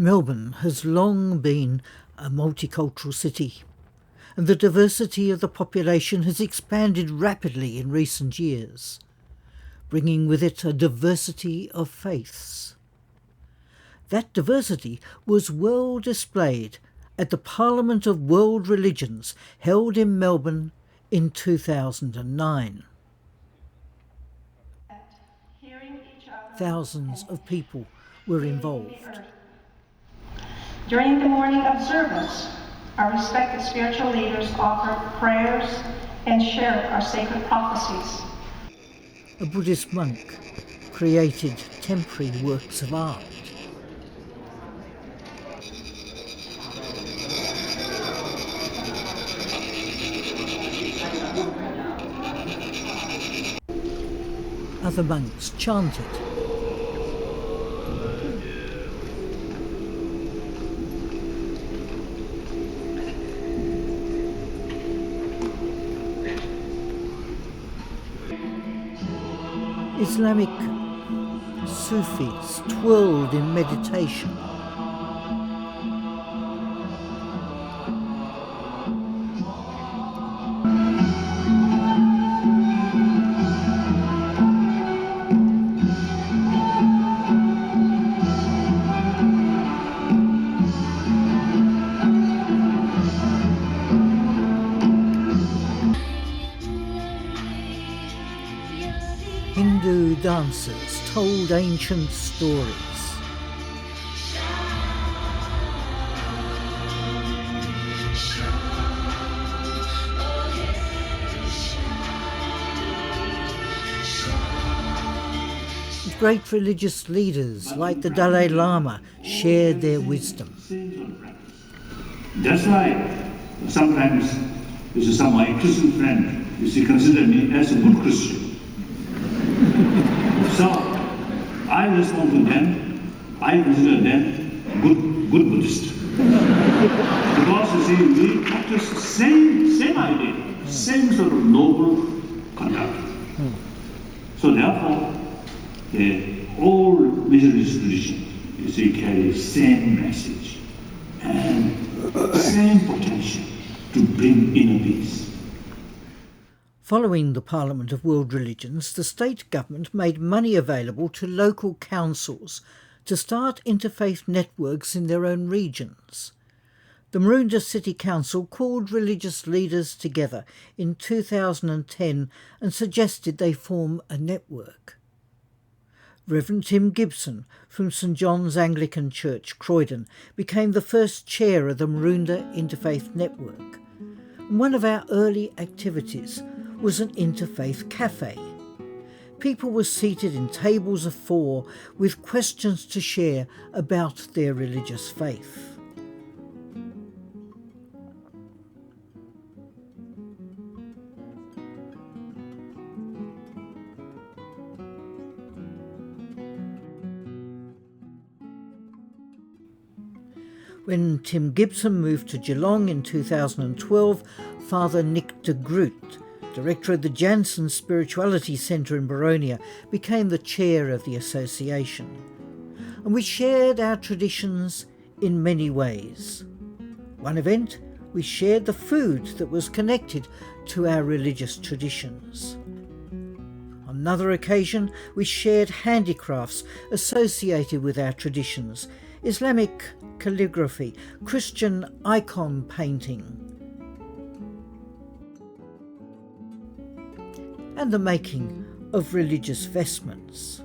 Melbourne has long been a multicultural city, and the diversity of the population has expanded rapidly in recent years, bringing with it a diversity of faiths. That diversity was well displayed at the Parliament of World Religions held in Melbourne in 2009. Thousands of people were involved. During the morning observance, our respected spiritual leaders offer prayers and share our sacred prophecies. A Buddhist monk created temporary works of art. Other monks chanted. Islamic Sufis twirled in meditation. Hindu dancers told ancient stories. Great religious leaders like the Dalai Lama shared their wisdom. That's why sometimes my Christian friend consider me as a good Christian. So I respond to them, I consider them good Buddhist. Because we practice the same idea, same sort of noble conduct. So therefore, all religious tradition carry same message and same potential to bring inner peace. Following the Parliament of World Religions, the state government made money available to local councils to start interfaith networks in their own regions. The Maroondah City Council called religious leaders together in 2010 and suggested they form a network. Reverend Tim Gibson from St John's Anglican Church, Croydon, became the first chair of the Maroondah Interfaith Network. And one of our early activities was an interfaith cafe. People were seated in tables of 4 with questions to share about their religious faith. When Tim Gibson moved to Geelong in 2012, Father Nick de Groot, director of the Jansen Spirituality Centre in Baronia, became the chair of the association. And we shared our traditions in many ways. One event, we shared the food that was connected to our religious traditions. On another occasion, we shared handicrafts associated with our traditions, Islamic calligraphy, Christian icon painting, and the making of religious vestments.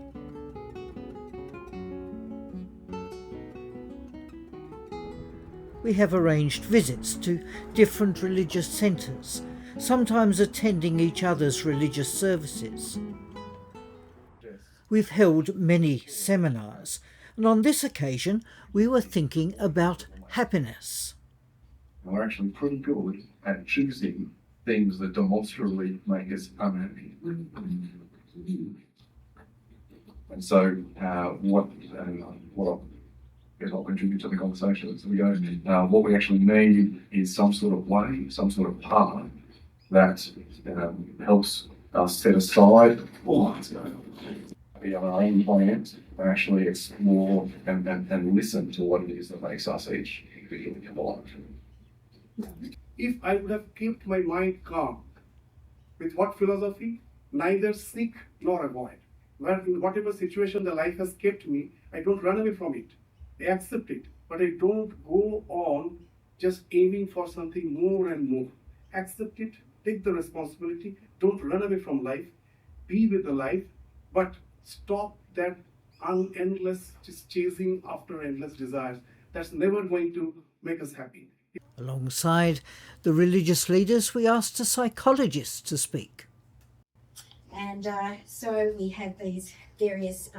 We have arranged visits to different religious centres, sometimes attending each other's religious services. We've held many seminars, and on this occasion we were thinking about happiness. We're actually pretty good at choosing things that demonstrably make us unhappy. And so what I'll contribute to the conversation as we go, what we actually need is some sort of way, some sort of path that helps us set aside what's going on. be aligned by it, and actually explore and listen to what it is that makes us each individually come alive. If I would have kept my mind calm, with what philosophy? Neither seek nor avoid. Where in whatever situation the life has kept me, I don't run away from it. I accept it, but I don't go on just aiming for something more and more. Accept it, take the responsibility, don't run away from life, be with the life, but stop that endless just chasing after endless desires. That's never going to make us happy. Alongside the religious leaders, we asked a psychologist to speak. And so we have these various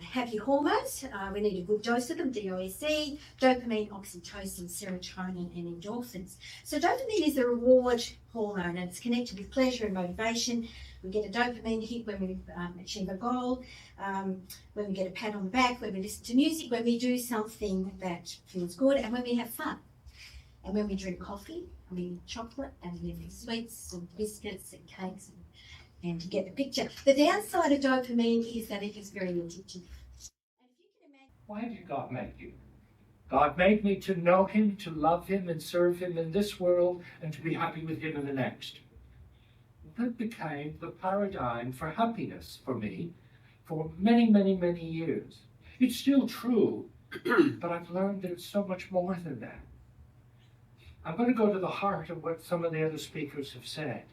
happy hormones. We need a good dose of them: DOSE, dopamine, oxytocin, serotonin, and endorphins. So dopamine is a reward hormone, and it's connected with pleasure and motivation. We get a dopamine hit when we achieve a goal, when we get a pat on the back, when we listen to music, when we do something that feels good, and when we have fun. And when we drink coffee, and we eat chocolate, and we eat sweets and biscuits and cakes, and you get the picture. The downside of dopamine is that it is very addictive. Why did God make you? God made me to know him, to love him and serve him in this world, and to be happy with him in the next. That became the paradigm for happiness for me for many, many, many years. It's still true, but I've learned that it's so much more than that. I'm going to go to the heart of what some of the other speakers have said.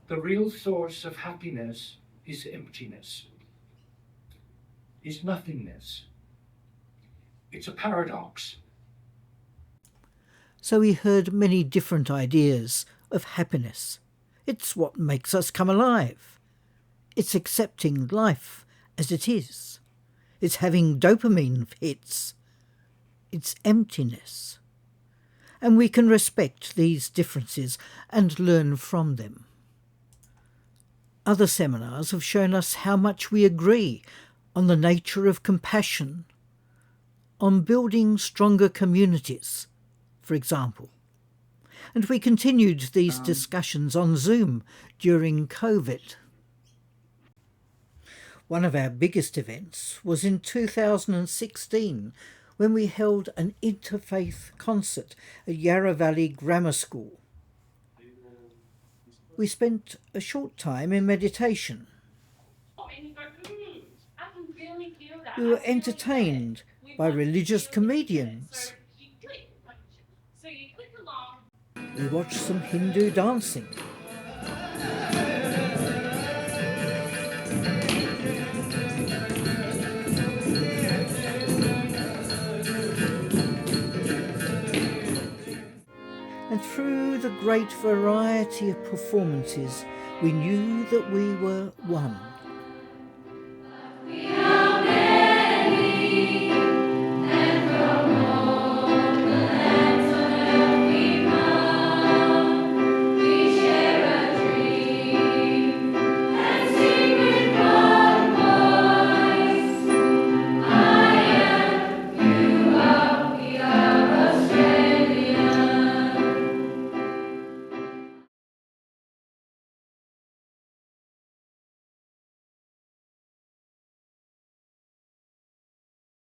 The real source of happiness is emptiness, is nothingness. It's a paradox. So we heard many different ideas of happiness. It's what makes us come alive. It's accepting life as it is. It's having dopamine hits. It's emptiness. And we can respect these differences and learn from them. Other seminars have shown us how much we agree on the nature of compassion, on building stronger communities, for example. And we continued these discussions on Zoom during COVID. One of our biggest events was in 2016, when we held an interfaith concert at Yarra Valley Grammar School. We spent a short time in meditation. We were entertained by religious comedians. We watched some Hindu dancing. And through the great variety of performances, we knew that we were one. We are many.